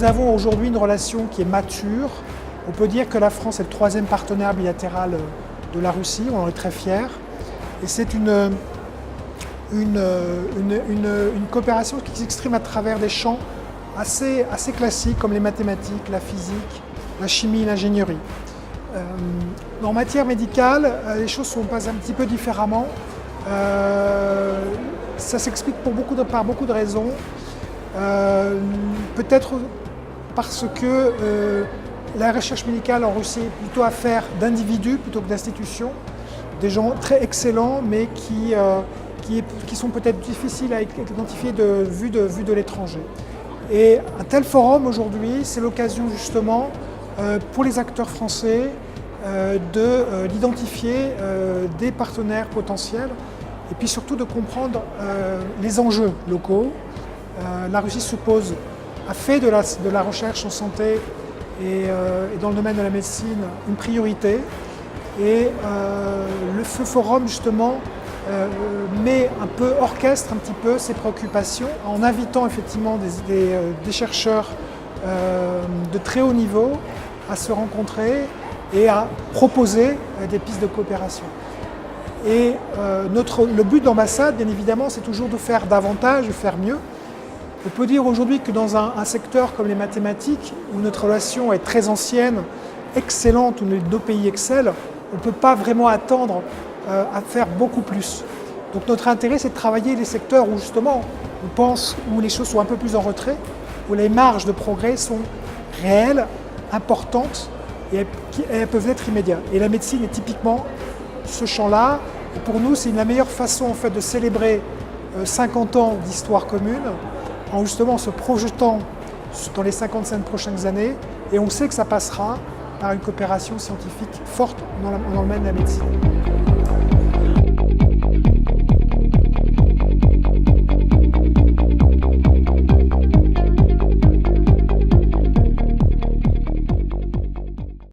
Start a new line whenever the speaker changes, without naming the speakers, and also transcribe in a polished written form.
nous avons aujourd'hui une relation qui est mature. On peut dire que la France est le troisième partenaire bilatéral de la Russie, on en est très fiers. Et c'est une coopération qui s'exprime à travers des champs assez classiques comme les mathématiques, la physique, la chimie, l'ingénierie. En matière médicale, les choses se passent un petit peu différemment. Ça s'explique par beaucoup de raisons. Peut-être parce que la recherche médicale en Russie est plutôt affaire d'individus plutôt que d'institutions. Des gens très excellents, mais qui sont peut-être difficiles à identifier vu de l'étranger. Et un tel forum aujourd'hui, c'est l'occasion justement pour les acteurs français d'identifier des partenaires potentiels et puis surtout de comprendre les enjeux locaux. La Russie a fait de la recherche en santé et dans le domaine de la médecine une priorité. Et ce forum justement orchestre un petit peu ces préoccupations en invitant effectivement des chercheurs de très haut niveau à se rencontrer et à proposer des pistes de coopération. Et le but de l'ambassade, bien évidemment, c'est toujours de faire davantage, de faire mieux. On peut dire aujourd'hui que dans un secteur comme les mathématiques, où notre relation est très ancienne, excellente, où nos pays excellent, on ne peut pas vraiment attendre à faire beaucoup plus. Donc notre intérêt, c'est de travailler les secteurs où justement, on pense, où les choses sont un peu plus en retrait, où les marges de progrès sont réelles, importantes, et elles peuvent être immédiates. Et la médecine est typiquement ce champ-là. Et pour nous, c'est la meilleure façon en fait, de célébrer 50 ans d'histoire commune, en justement se projetant dans les 55 prochaines années. Et on sait que ça passera par une coopération scientifique forte dans le domaine de la médecine.